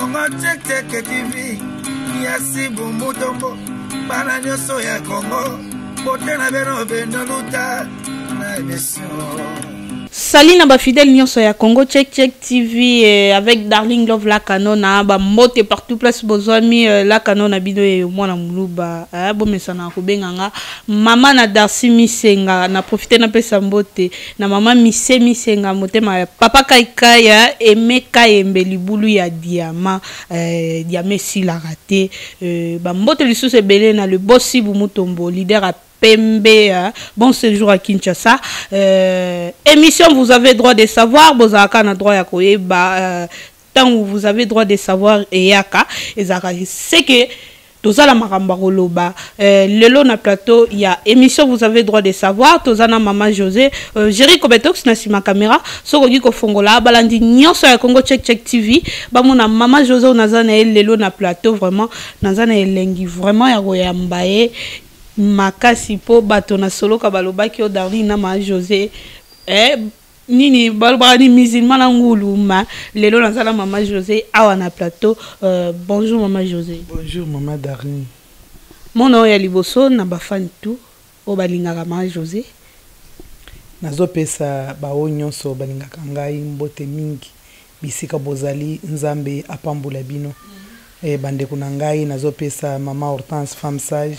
Congo Check Check TV Yasi Bumutombo Bana nyoso ya Congo Bote na beno beno luta Na émission. Salut na ba fidèle nyonso ya Congo Check Check TV avec Darling Love la canona ba mote partout place bozwami la canona bino e mwana muluba bo mesana ko benganga mama na Darcy Misenga na profiter na pesa mbote na mama Misenga motema papa Kaikaya Emeka Embeli bulu ya diama diamé si la raté ba mbote lisusu ebele na le bossi Bumutombo leader à Pembe, bon séjour à Kinshasa. Émission, vous avez droit de savoir. Bozaka na droit ya koyeba. Tant vous avez droit de savoir et yaka. C'est que tozala makamba koloba. Lelo na plateau, il y a émission, vous avez droit de savoir. Tozana Maman José. Jerry Kobetox na si ma caméra. Soko giko fongola. Balandi nyonso ya Congo Check Check TV. Bamona Maman José nazana lelo na plateau vraiment. Nazana elengi vraiment ya koyambaye. Makasi po bato na solo ka balobaki o Darling na ma José nini balobani musulman na nguluma lelo na sala Maman José awa na plateau. Bonjour Maman José. Bonjour Maman Darling. Mon nom ya liboso na bafani tout o balingaka Maman José nazo pesa ba nyonso balingaka ngai mbote mingi bisika bozali nzambe apambula bino bande kuna ngai nazo pesa Maman Hortense femme sage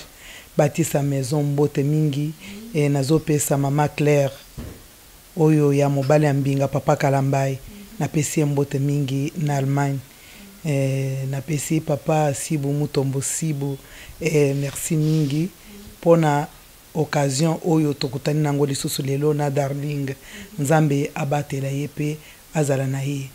Bâtisse maison mbote mingi nazo pesa Maman Claire oyo ya mobali ambinga papa Kalambai na pesi mbote mingi na Allemagne na pesi papa Sibu Mutombo Sibu merci mingi pona occasion oyo tokutani nango lisusu lelo na Darling nzambe abatela yepe azala na ye.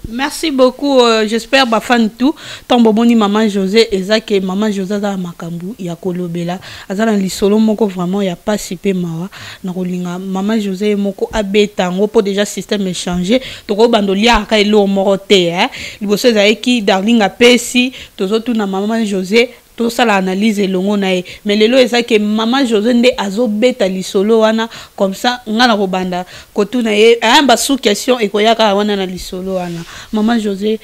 Merci beaucoup, j'espère bafan tout. Tombo boni Maman José ezake Maman José za makambu ya kolobela azala lisolo moko vraiment ya pas sipé mawa na kolinga Maman José moko abeta ngo po déjà système échangé toko bandolia ka elo morote liboso ezaki Darling apesi tozotu na Maman José tout ça l'analyse et longo nae mais lelo eza que Maman José nde azobeta lisolo wana comme ça ngana robanda kotu na ye ba sous question e koyaka wana na lisolo wana Maman José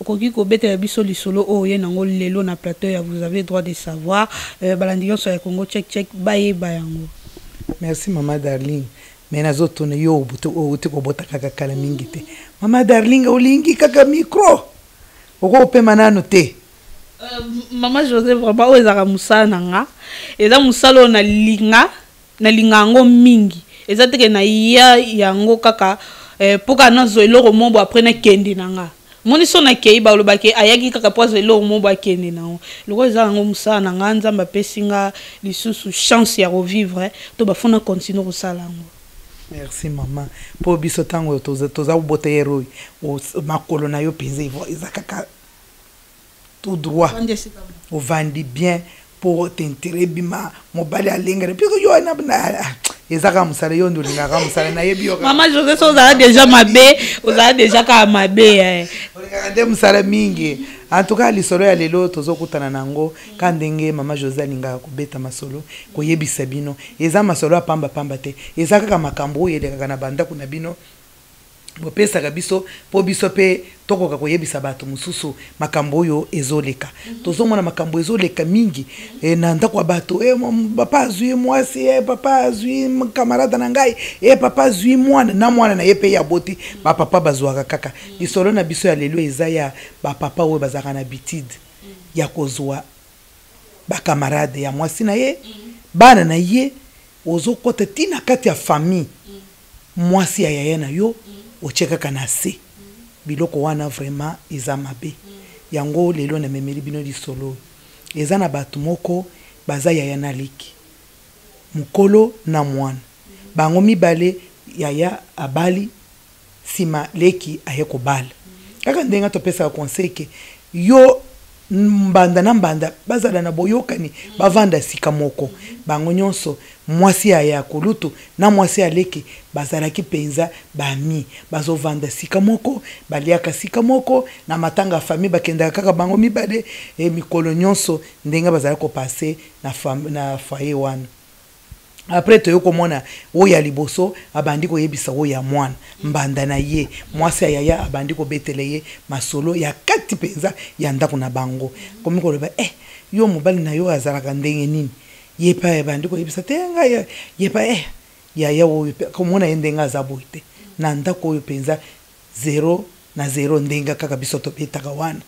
okoki ko beta biso lisolo o ye nango lelo na plateau ya vous avez droit de savoir balandiyo so ya Congo Check Check baye bayango. Merci Maman Darling. Mais nazo tone yo buto o uti ko bota kaka kala mingi te Maman Darling olingi kaka micro oko pe manano te. Maman José vraiment ezaka musala nanga eza musala na linga ngo mingi eza teke na ya yango kaka poka na zoelo mombo après na kendi nanga moni so na kei ba lobaki ayaki kaka po zoelo mombo akende nango loko eza ngo musala nanga nzamba pesinga lisusu chance ya revivre to bafuna continuer kosala ngo. Merci maman po biso tango toza bote héros makolo na yo penze eza kaka tout droit au vandi bien pour t'intérêt bima mobali alengere puis yo na ezaka musala yo ndo linga musala na yebi yo Maman José so za déjà mabe oza déjà ka mabe olingaka musala mingi en tout cas lisolo ya lelo tozokutana nango kandenge Maman José alinga kubeta masolo koyebisa bino eza masolo apamba pamba te ezaka kaka makambo yeleka na banda kuna bino bopesa kabiso po biso pe tokoka koyebisa bato mususu makambo yo ezoleka tozomona makambo ezoleka mingi na ndako bato papa azui mwasi papa azui camarade na ngai papa azui mwana na mwana na yepe ya boti ba papa bazwaka kaka lisolo na biso ya lelo eza ya ba papa oyo bazaka na bitide ya kozwa ba camarade ya mwasi na ye bana na ye ozokota tina kati ya famille mwasi ya yaya na yo ocheka kana se biloko wana vraiment eza mabe yango lelo na memeli bino lisolo eza na batu moko baza yaya na liki mukolo na mwana bango mibale yaya abali sima leki ayeko bala kaka ndenga topesa conseil ke yo mbanda na mbanda bazala na boyokani bavanda sika moko bango nyonso mwasi ya kolutu na mwasi ya leki bazala ki penza bami bazovanda sika moko baliaka sika moko na matanga famille bakenda kaka bango mibale mikolo nyonso ndenga bazala ko passer na foyer wana après to yokomona oya liboso abandi ko yebisa oya mwana mbanda na ye mwasi ya yaya abandi ko betele ye masolo ya kati penza ya ndako na bango komi ko leba yo mobali na yo azalaka ndenge nini ye pa abandi ko yebisa tenga ye pa yaya oyo komona yendenga azaboite na ndako oyo penza 0 na 0 ndenga kaka biso to betaka wana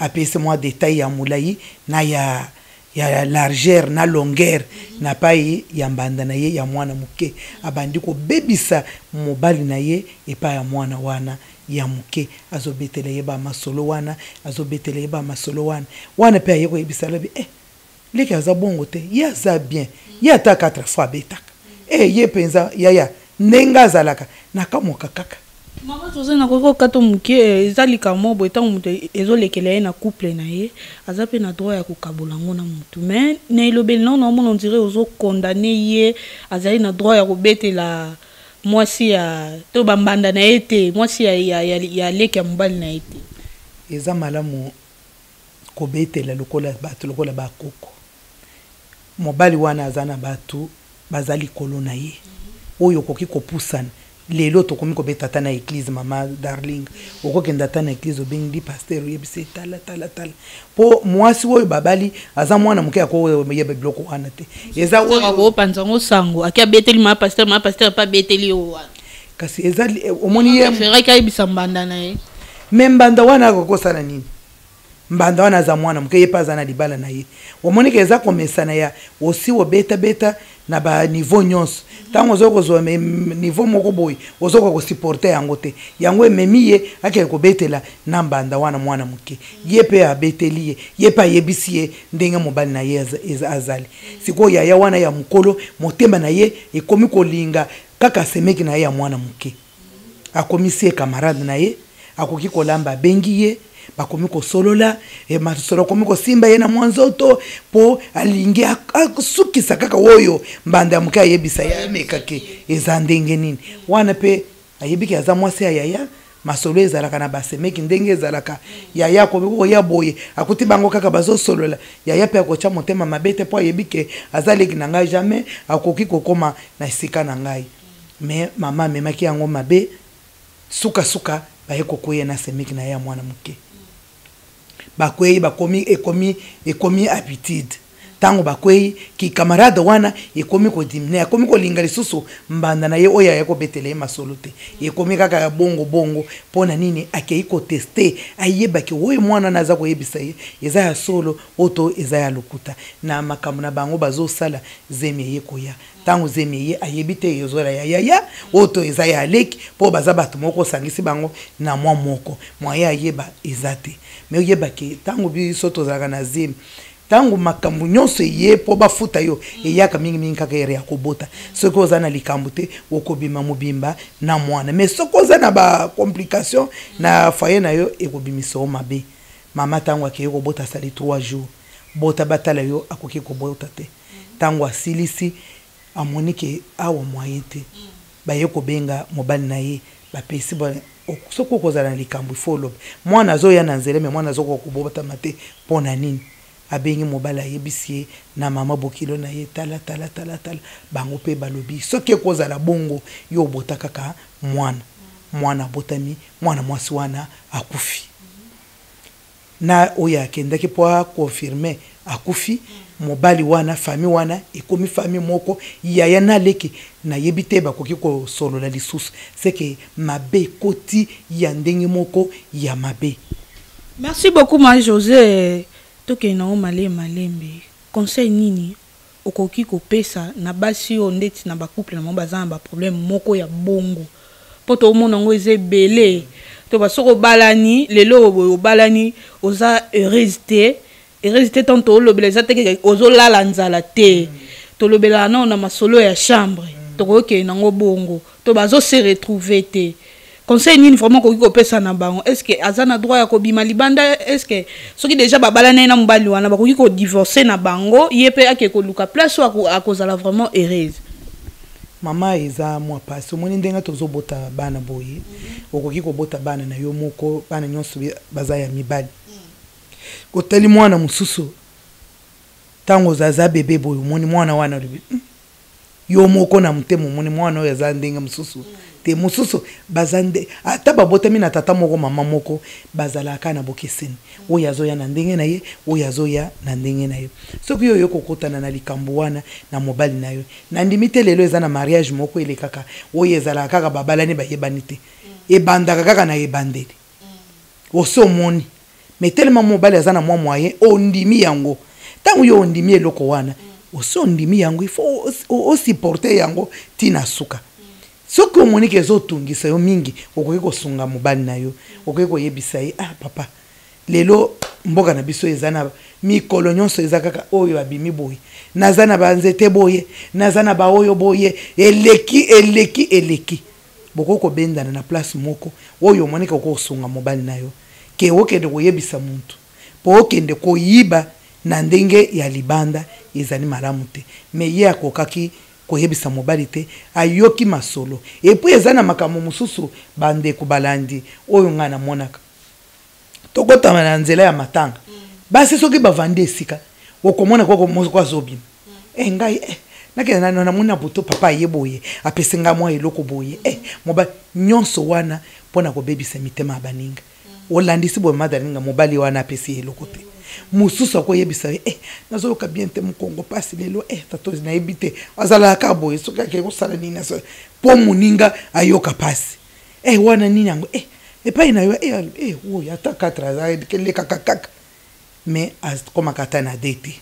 apese moi détail ya mulai na ya largeur na longueur na pai ya mbanda na ye ya mwana muke abandi ko bebisa mobali na ye epa ya mwana wana ya muke azobetele ye ba masolo wana azobetele ye ba masolo wana pe ye ko yebisa labi leki aza bongo te ye aza bien ye ata 4 fois betaka ye penza yaya ndenga zalaka nakamoka kaka Mama José na koko kato muke ezalika mobo etango mutu ezolekela ye na couple na ye azape na droit ya kokabola ngo na mutu mais na elobeli non on dirait ozo condamner ye azali na droit ya kobetela mwasi ya to bambanda na ye te mwasi ya leki ya mobali na ye te eza malamu kobetela lokola bato lokola bakoko mobali wana azana bato bazali kolo na ye oyo koki kopusana lelo tokomi kobeta na église mama darling okokenda ta na église obengi pasteur yebise tala po mwasi oyo babali aza mwana muke ako yeba biloko wana te eza oyo ko panza ngo sango akia beteli ma pasteur pa beteli o wana kasi eza omoni ye fera ka ibisa mbanda na ye membanda wana akokosana nini mbanda wana za mwana muke yepa za na libala na ye omoni ke eza komesana ya osi obeta na ba niveau nyonso tango zoko zo niveau moko boy ozoko ko supporter yango te yango ememiye akele ko betela na mbanda wana mwana muke yepe abeteli yepa yebisiye ndenge mobali na ye azali siko ya wana ya mukolo motemba na ye ekomi kolinga kaka semeki na ye ya mwana muke akomisie camarade na ye akoki kolamba bengi ye bakomi ko solola masolo komi ko simba ye na mwanzoto po alingi asukisa kaka oyo mbanda ya muke ayebisa ya mekake eza ndenge nini wana pe ayebiki aza mwasi ya yaya masolo ezalaka na basemeki ndenge ezalaka yaya ko ya boye akuti bango kaka bazo solola yaya pe akocha motema mabete po ayebike azaleki na ngai jamais akoki kokoma na sika na ngai mais mama memaki yango mabe suka baye kokoye na semeki na ya mwana muke bakwei bakomi ekomi habitude tango bakwei ki camarade wana ekomi ko dimne ekomi ko linga lisusu mbanda na ye oya yako betele masolo te ekomi kaka ya bongo pona nini akei ko tester ayeba ki oyo mwana naza ko yebisa ye eza ya solo oto eza ya lokuta na makambo na bango bazo sala zemi ye koya tango zemi ye ayebite yozola ya oto eza ya leki po baza bato moko sangisi bango na mwa moko mwa ya yeba ezate me yeba ki tango bi soto zaka na zemi tango makambu nyonso ye po bafuta yo eyaka mingi kaka ere ya kobota soko za na likambu te okobima mobimba na mwana mais soko za na ba complication na foyer na yo ekobimisa o mabe mama tango akeye kobota sali 3 jours bota batala yo akoki kobota te tango asilisi amonike awa moyen te baye kobenga mobali na ye bapesi ba soko kozala na likambu ifolo mwana azoya na nzele me mwana azoko kobota mate pona nini abengi mobala yebisie na mama bokilo na ye tala bango pe balobi soki ekozala bongo yo bota kaka mwana botami mwana mwasi wana akufi na oya akendaki po confirmer akufi mobali wana fami wana ekomi fami moko yaya na leki na yebite bakoki ko solola lisusu seke mabe koti ya ndenge moko ya mabe. Merci beaucoup ma José. Toke na malembe conseil nini okoki kopesa na basi o ndeti na ba couple na baza na ba problème moko ya bongo poto omona ngo ezebele to basoko balani lelo obalani oza heureuse tanto olobela za teke ozolala nzala te to lobela na masolo ya chambre to koke na ngo bongo to bazo se retrouver te conseil nini vraiment ko pesa na bango est-ce que azana droit ya ko bima libanda est-ce que soki déjà babalana na mbali wana bakoki ko divorcer na bango yepe ake ko luka place à cause la vraiment heureuse mama eza moi passe moni ndenga tozobota bana boye okoki ko bota bana na yo moko bana nyonso baza ya mibali ko teli mwana mususu tango zaza bebe boye moni mwana wana yo moko na mutemo moni mwana oyo aza ndenge mosusu te mosusu bazande ata babotami na tata moko mama moko bazalaka na bokeseni oyo azoya na ndenge na ye oyo azoya na ndenge na ye soki yo yo kokotana na likambo wana na mobali na yo na ndimi te lelo eza na mariage moko elekaka oyo ezalaka kaka babalani bayebani te ebandaka kaka na ebandeli osomoni mais tellement mobali aza na mwa moyen ondimi yango tango yo ondimi eloko wana oso ondimi yango il faut supporter yango tina suka soki omoni ke ezotungisa yo mingi okoki kosunga mobali na yo okoki koyebisa ye papa lelo mboka na biso eza na mikolo nyonso eza kaka oyo abimi boye naza na banzete boye naza na baoyo boye eleki boko kobendana na place moko oyo omoni ke okosunga mobali na yo ke okende koyebisa muntu po okende koyiba na ndenge ya libanda ezali malamu te me ye akokaki koyebisa mobali te ayoki masolo epuis eza na makambo mosusu bandeko balandi oyo nga na monaka tokotama na nzela ya matanga basi soki bavandi esika okomona koko moko azobima ngai nakenda na mona buto papa ye boye apesenga mwa eloko boye mobali nyonso wana pona kobebisa mitema ya baninga olandisi boye madaninga mobali wana apesi eloko te mususu akoyebisa nazoyoka bien te mokongo pasi lelo tato nayebi te azalaka boye soki akei kosala nini po moninga ayoka pasi wana nini yango epai na yo oyo ata 4 kelekaka kaka mais akomaka ata na de te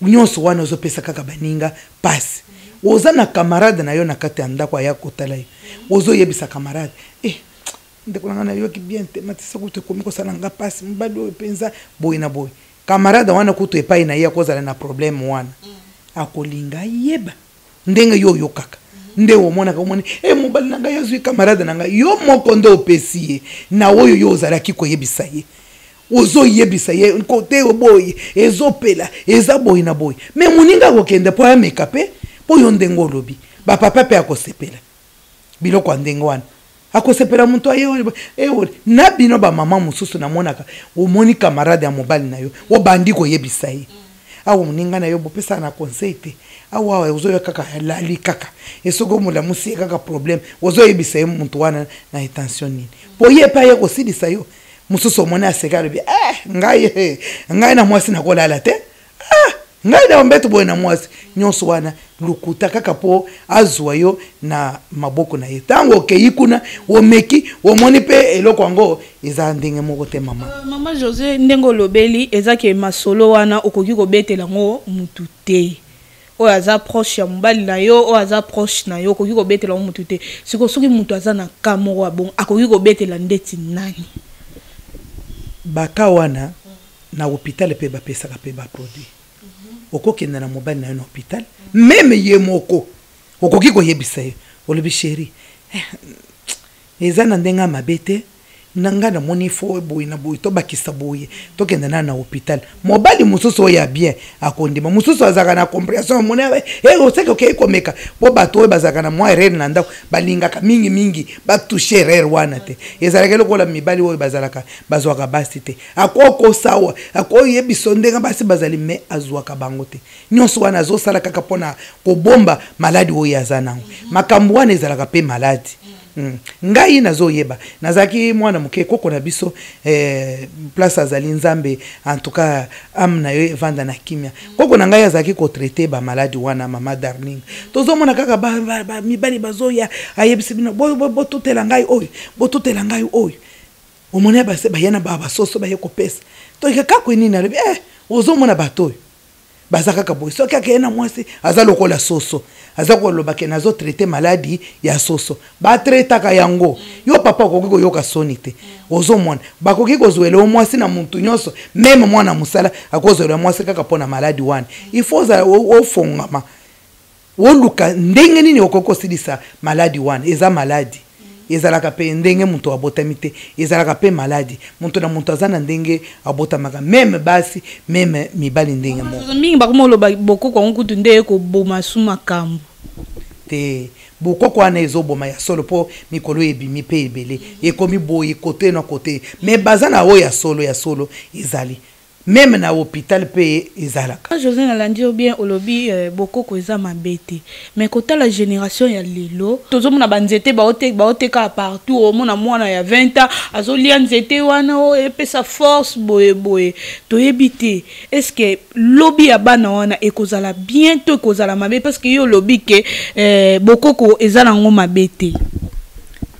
nyonso wana ozopesa kaka baninga pasi oza na camarade na yo na kati ya ndako aya kotala yo ozoyebisa camarade ndeko nanga na yoki bien te matisa kutu ekomi kosala nga pasi mobali oyo mpenza boye na boye camarade wana kutu epai na ye akozala na problème wana akolinga yeba ndenge yo oyokaka nde omonaka omoni mobali na ngai azwi camarade na ngai yo moko nde opesi ye na oyo yo ozalaki koyebisa ye ozoyebisa ye kote boye ezopela eza boye na boye me moninga akokende mpo ameka mpe mpo yo ndenge olobi bapapa mpe akosepela biloko ya ndenge wana akosepela muntu aye na bino bamama mosusu namonaka omoni camarade ya mobali na yo obandi koyebisa ye awa moninga na yo bopesa na conseil te awa ozoyo kaka lali kaka esoko molamusi ye kaka problème ozoyebisa ye muntu wana na intention nini po ye pa ye kosilisa yo mosusu omoni aseka alobi ngai na mwasi nakolala te ngai na ombeto boye na mwasi nyonso wana lukuta kaka po azwa yo na maboko na ye tango okei kuna omeki omoni pe eloko yango eza ndenge moko te mama José ndenge olobeli ezake masolo wana okoki kobetela ngo mutu te oyo aza proche ya mobali na yo oyo aza proche na yo okoki kobetela ngo mutu te siko soki mutu aza na ka moko bon akoki kobetela ndeti nani baka wana na hôpital pe bapesaka pe baproduit okokenda na mobali na yo na hôpital meme ye moko okoki koyebisa ye olobi chéri eza na ndenge mabe te nanga na moni fo boye na boye to bakisa boye tokenda na hôpital mobali mosusu oyo ya bien akondima mosusu azaka na compréhension mona oseke okei komeka po bato oyo bazaka na mwa erreur na ndako balingaka mingi batouche erreur wana te ezalaka lokola mibali oyo bazalaka bazwaka basi te akoko sawa akoyebisa ndenge basi bazali me azwaka bango te nyonso wana azosala kaka mpona kobomba maladi oyo aza nango makambo wana ezalaka pe maladi ngai nazoyeba nazaki mwana muke koko na biso place azali nzambe en tout cas amna yo evanda na kimia koko na ngai azaki ko traiter ba maladi wana mama darling tozomona kaka ba mibali bazoya ayebisi bino bo tutela ngai oyo omona ba se bayana ba soso ba yeko pesa to ikaka nini na ozomona bato bazaka ka boy soki akena mwasi aza lokola soso aza koloba ke nazo traiter maladie ya soso ba traiter ka yango yo papa okoki koyoka soni te ozomona bakoki kozwela mwasi na muntu nyonso meme mwana musala akozwela mwasi kaka pona maladie wana il faut ofongama woluka ndenge nini okokosilisa maladie wana eza maladie ezalaka pe ndenge muntu abotami te ezalaka pe maladi muntu na muntu azana ndenge abotamaka meme basi meme mibali ndenge mo mingi bakomo bokoko nkutu nde ko boma suma kambu te bokoko wana ezoboma ya solo po mikolo ebimi pe ebele ekomi boye kote na kote me bazana o ya solo ezali même na hôpital pe ezalaka. José Nalandi ou bien olobi boko ko eza mabete mais kota la génération ya lelo tozo mona banzete baote ka partout au mona mwana ya 20 ans azolia nzete wana o epesa force boye to ebité est-ce que lobby ya bana wana ekozala bientôt ekozala mabe parce que yo lobby ke boko ko eza nango mabete.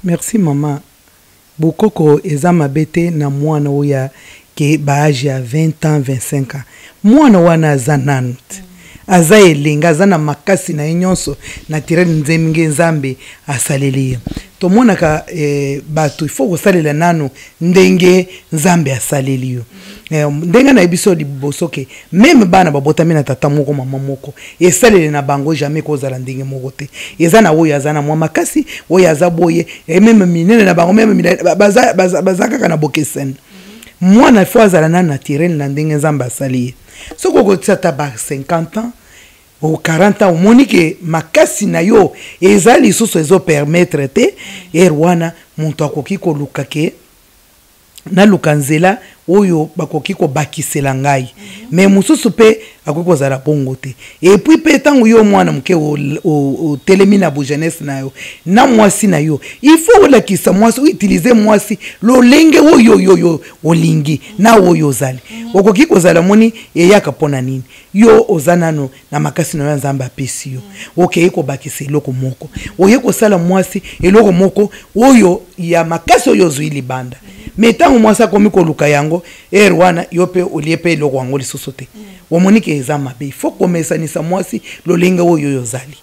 Merci maman. Bokoko eza mabete na mwana oya ke baaji ya 20 ans 25 ans mwana wana aza nanu aza elenga aza na makasi na nyonso na tirel nzembe nzambe asaleli to monaka bato ifo kosalela nanu ndenge nzambe asaleli yo ndenge na ebiso liboso ke même bana babotami na tata moko mama moko esaleli na bango jamais kozala ndenge moko te eza na oyo aza na mwa makasi oyo aza boye même minene na bango même baza kaka na bokeseni mwana fo azala na naturel na ndenge nzambe asali soko kotsata ba 50 ans ou 40 ans monike makasi na yo ezali lisusu ezo permettre te erwana muntu akoki koluka ke na lukanzela oyo bakoki ko bakisela ngai mais mususu pe akoki kozala bongo te et puis pe tango yo mwana mke o telemi na bo jeunesse na yo na mwasi na yo il faut olakisa mwasi utiliser mwasi lo lenge oyo olingi na oyo zali okoki kozala moni eyaka pona nini yo ozanano na makasi na nzamba apesi yo okay ko bakisa eloko moko oye ko sala mwasi eloko moko oyo ya makasi oyo zuili banda metango mwasa komi koluka yango erwana yope oliepe eloko wango lisusu te omonike eza mabe il faut komesanisa mwasi lolenga oyo yozali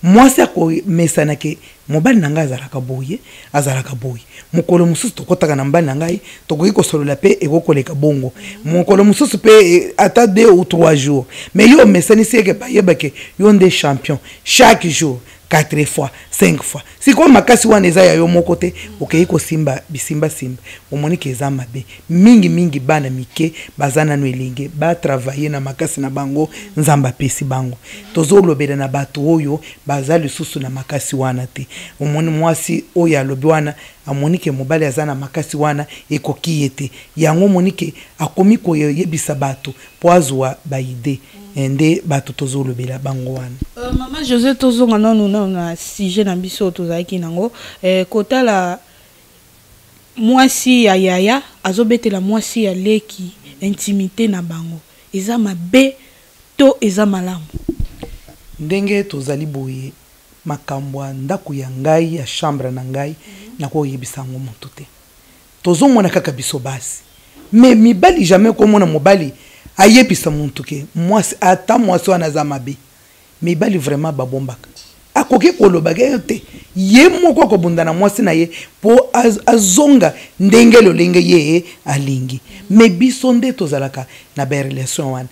mwasi akomesana ke mobali nanga azalaka boye mokolo mususu tokotaka na mbali nangai tokoki kosolola pe ekokoleka bongo mokolo mususu pe ata 2 ou 3 jours mais yo mesanisi eke bayeba ke yo nde champion chaque jour 4 fois 5 fois si kwa makasi wana eza ya yo moko te okei ko simba omonike eza mabe mingi bana mike bazana no elinge ba travailler na makasi na bango nzamba pesi bango tozolobela na bato oyo bazali susu na makasi wana te omoni mwasi oyo alobi wana amonike mobali azana makasi wana ekoki yete yango monike akomi ko yebisa bato poazwa ba ide ende bato tozolobela bango wana. Mama José tozonga nanu na sujet na biso tozaki nango kotala mwasi ya yaya azobetela mwasi ya leki intimité na bango eza mabe to eza malamu ndenge tozali boye makambo ndako ya ngai ya chambre na ngai na ko yebisa ngo moto te tozomona kaka biso basi mais mibali jamais komona mobali ayebisa muntu ke mwasi ata mwasi wana za mabe mibali vraiment babombaka akoki kolobaka te ye moko ko bundana mwasi na ye po azonga ndenge lolenge ye alingi mais biso nde tozalaka na ba relation wana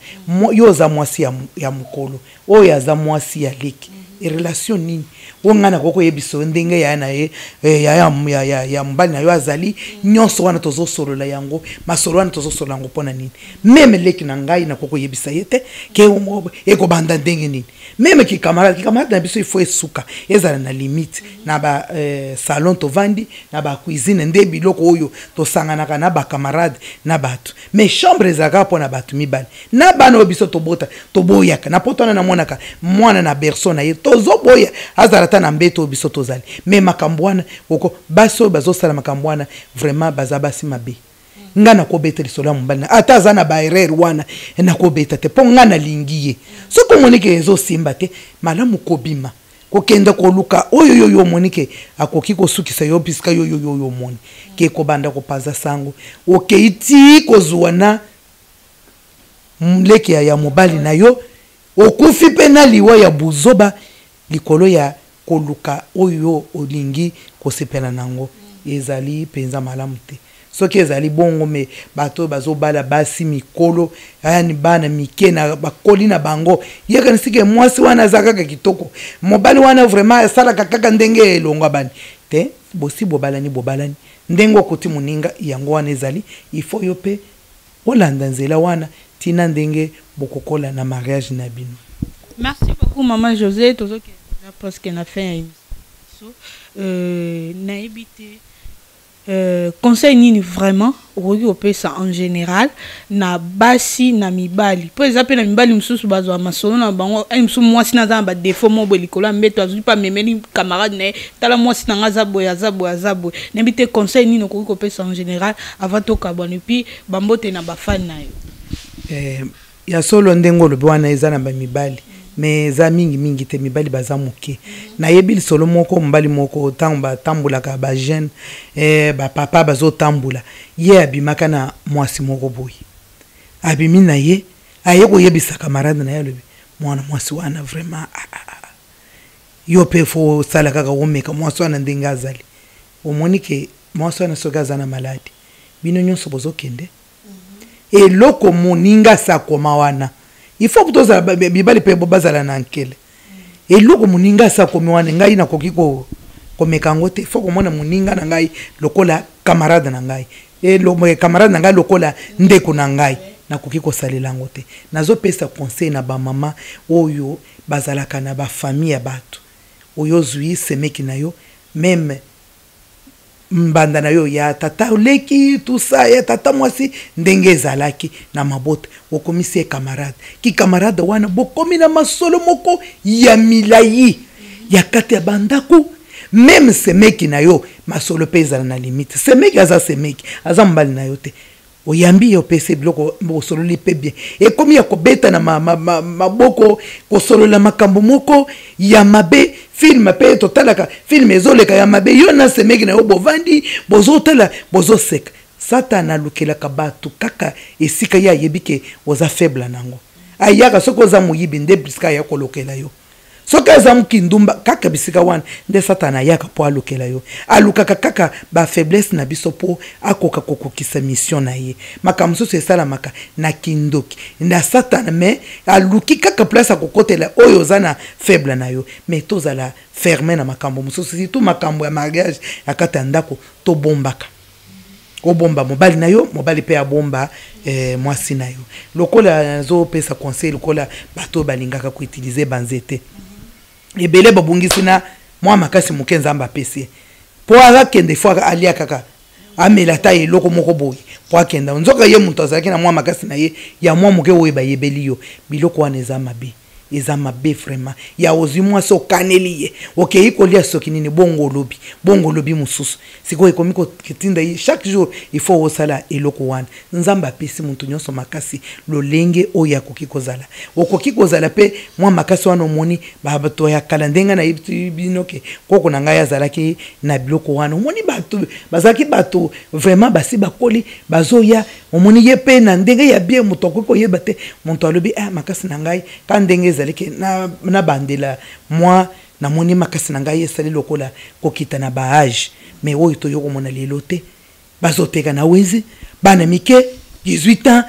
yo za mwasi ya mukolo oyo za mwasi ya leki relation nini wongana koko yebiso ndenge ya na ye ya mbali na yo azali nyonso wana tozo solola yango masolo wana tozo solola yango pona nini meme leki na ngai na koko yebisa yete ke eko banda ndenge nini meme ki camarade na biso il faut esuka ezala na limite na ba salon to vandi na ba cuisine nde biloko oyo to sangana na ba camarade na bato mais chambre ezaka pona bato mibali na bana obiso to bota to boyaka na potona na monaka mwana na berceau na ye tozo boya azala na mbeto biso tozali mais makambwana oko baso bazosala makambwana vraiment bazabasi mabe ngana ko beta lisolo mbali ata zana ba erreur wana na ko beta te po ngana lingiye soko monike ezo simba te malamu kobima ko kenda ko luka oyo yo monike akoki ko sukisa yo piska yo moni ke ko banda ko paza sango okeiti ko zuwana mleki ya mobali na yo okufi penali wa ya buzoba likolo ya koluka oyo olingi kosepela nango ezali penza malamu te soki ezali bongo me bato bazobala basi mikolo yani bana mike na bakoli na bango yeka nisike mwasi wana zakaka kitoko mobali wana vraiment sala kaka ndenge elonga bani te bobalani ndengo koti muninga yango wana ezali ifo yo pe olanda nzela wana tina ndenge bokokola na mariage na bino. Merci beaucoup maman José tozoke parce que na fin na ebité conseil nini vraiment okoki kopesa en général na basi na mibali po eza pe na mibali mosusu bazwa masolo na bango ai mosusu mwasi naza na badefo mo boye likolo ya mbeto azwi pa memeli camarade na ye tala mwasi na nga aza boye nayebi te conseil nini okoki kopesa en général avant tokabwana epuis bambote na bafani na yo ya solo ndenge olobi wana eza na bamibali mais eza mingi te mibali baza moke nayebi lisolo moko mobali moko ntango batambulaka bajeune bapapa bazotambula ye abimaka na mwasi moko boye abimi na ye aye koyebisa camarade na ye alobi mwana mwasi wana vraiment yo mpe fo osala kaka omeka mwasi wana ndenge azali omoni ke mwasi wana soki aza na maladi bino nyonso bozokende eloko moninga sakoma wana il faut que tu bibali pe bazala na nkele eloko moninga sakomi wana ngai na koki ko komeka te faut que mona moninga na ngai lokola camarade na ngai camarade na ngai lokola ndeko na ngai na koki ko salela ngo te nazo pesa conseil na ba mama oyo bazalaka na ba famille ya bato oyo zui semeki na yo même mbanda na yo ya tata leki tout ça ya tata mwasi ndenge ezalaki na mabota okomisi camarade ki camarade wana bokomi na masolo moko ya milayi ya kati ya bandako même semeki na yo masolo pe ezala na limite semeki aza mbali na yo te oyambi yo pese biloko bosololi pe bien ekomi ya kobeta na maboko kosolola makambo moko ya mabe film pe totalaka film ezoleka ya mabe yo na semeki na yo bovandi bozotala bozoseka Satan alukelaka batu kaka esika ya yebike oza faible nango ayaka soko oza muyibi nde briska ya kolokela yo soki aza mukindumba kaka bisika wana nde Satan ayaka po alukela yo alukaka kaka ba faiblesse na biso po akoka kokokisa mission na ye makambo mosusu esalamaka na kindoki na Satan me aluki kaka place akokotela oyo oza na faible na yo me tozala ferme na makambo mosusu surtout makambo ya mariage akata ndako tobombaka obomba mobali na yo mobali pe abomba mwasi na yo lokola nazo pesa conseil lokola bato balingaka ko utiliser banzete ebele babungisi na mwa makasi mukenza amba pesi po akende fo alia kaka amela ta eloko moko boyi po akenda nzoka ye muntu azalaki na mwa makasi na ye ya mwa muke oyo bayebeli yo biloko wana eza mabe vraiment ya ozimwa so kaneliye okei kolia soki nini bongo lobi mususu siko ekomi ko kitinda chaque jour il faut osala eloko wana nzamba pesi muntu nyonso makasi lolenge oya koki kozala okoki kozala pe mwa makasi wana omoni babato ya kala ndenga na binoke koko na ngai azalaki na biloko wana omoni bato bazaki bato vraiment basi bakoli bazoya omoni ye pe na ndenge ya bien mutoko ko yeba te muntu alobi makasi na ngai ka ndenge ezalaki na bandela moi na moni makasi na ngai esali lokola kokita na baage mais oyo to yoko mona lelo te bazoteka na wezi bana mike 18 ans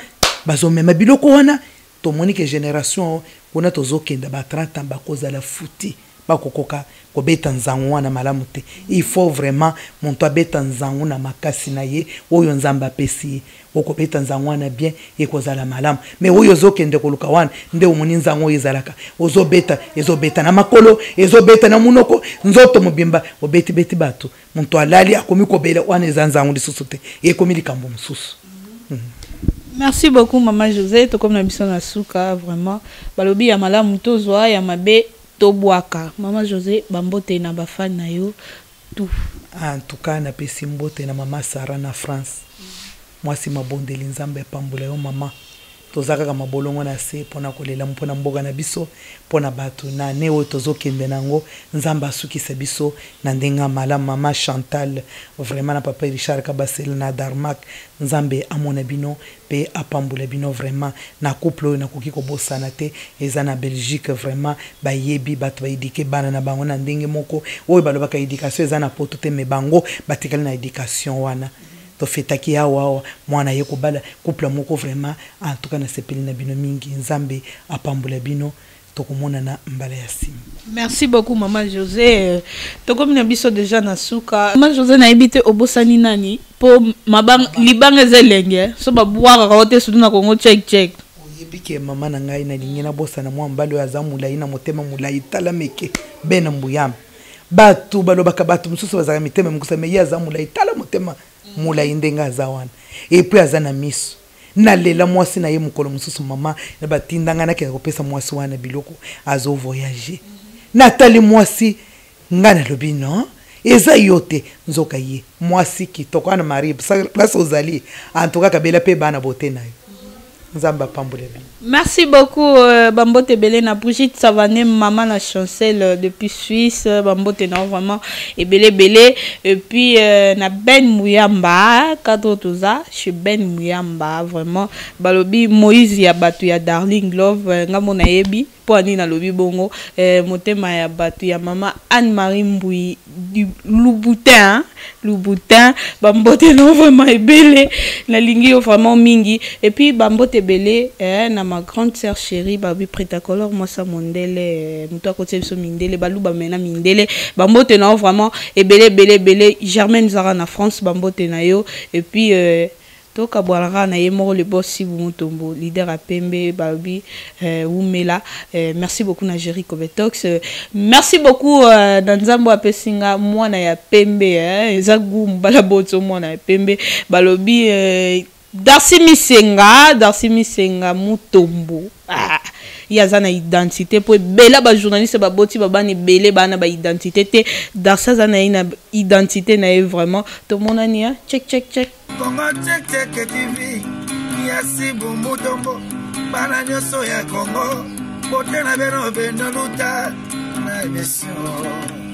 bazomema biloko wana to moni ke génération kuna tozokenda ba 30 ans bakoza la futi bakokoka kobeta nzangu wana malamu te il faut vraiment muntu abeta nzangu na makasi na ye oyo nzamba pesi okobeta nzangu wana bien ekozala malamu mais oyo zokende koluka wana nde omoni nzangu ezalaka ezobeta na makolo ezobeta na munoko nzoto mobimba obeti bato muntu alali akomi kobela wana ezanzangu lisusu te ekomi likambo mususu. Merci beaucoup maman José to comme na biso na suka vraiment balobi ya malamu tozwa ya mabe Tobuaka. Maman José, bambote na bafan na yo tout. En tout cas, na pesi mbote na maman Sarah na France. Moi si mabondeli nzambe pambula yo mama. Tozaka kama bolongo na se pona kolela mpona mboga na biso pona bato na neo tozokende nango nzamba sukisa biso na ndenga mala mama Chantal vraiment na papa Richard Kabasel na Darmak nzambe amona bino pe apambula bino vraiment na couple na koki ko bosana te eza na Belgique vraiment ba yebi bato ba éduquer bana na bango na ndenge moko oyo balobaka éducation eza na poto te me bango batikali na éducation wana to fetaki awa mwana ye kobala couple moko vraiment en tout cas na sepeli na bino mingi nzambe apambula bino tokomona na mbala ya sima. Merci beaucoup maman José tokomina biso déjà na suka maman José na ebite obosani nani po mabang libanga zelenge so babwaka kaote sudu na Congo check oyebike mama na ngai na lingena bosana mwa mbalo ya zamula ina motema mulai tala meke bena mbuyam bato balobaka bato mosusu bazaka mitema mokusa me ye aza molai tala motema molai ndenge aza wana epuis aza na miso nalela mwasi na ye mokolo mosusu mama na batindanga nakenda kopesa mwasi wana biloko azo voyager natali mwasi nga nalobi non eza yo te nzoka ye mwasi kitoko ana mari place ozali en tout cas kabela pe bana bote na yo nzamba pambole. Merci beaucoup Bambote Belé na Brigitte Savané maman la chancelle depuis Suisse Bambote na vraiment et Belé et puis na Ben Mouyamba cadre tout ça chez Ben Mouyamba vraiment balobi Moïse ya batu ya Darling Love ngamo na yebi po ani na lobi bongo motema ya batu ya mama Anne-Marie Mboui du Louboutin Bambote na vraiment ebele na lingi vraiment mingi et puis Bambote Belé na ma grande sœur chérie babi prêt-à-color moi ça mondele muto côté so mindele baluba mena mindele Bambote na vraiment ebele Germaine Zara na France Bambote na yo et puis toka boalanga na yemo le boss si vous mutombo leader à Pembe babi Oumela merci beaucoup na Jerry Kobetox merci beaucoup Danzambo apesinga mwana ya Pembe ezagu mbala boto mwana ya Pembe balobi Darcy Misenga Mutombo yaza na identité pour bela ba journaliste ba boti ba bani belé bana ba identité te Darcy za na ina identité na vraiment to monani ya check Congo check TV yasi Mutombo bana nyoso ya Congo bote na beno luta na émission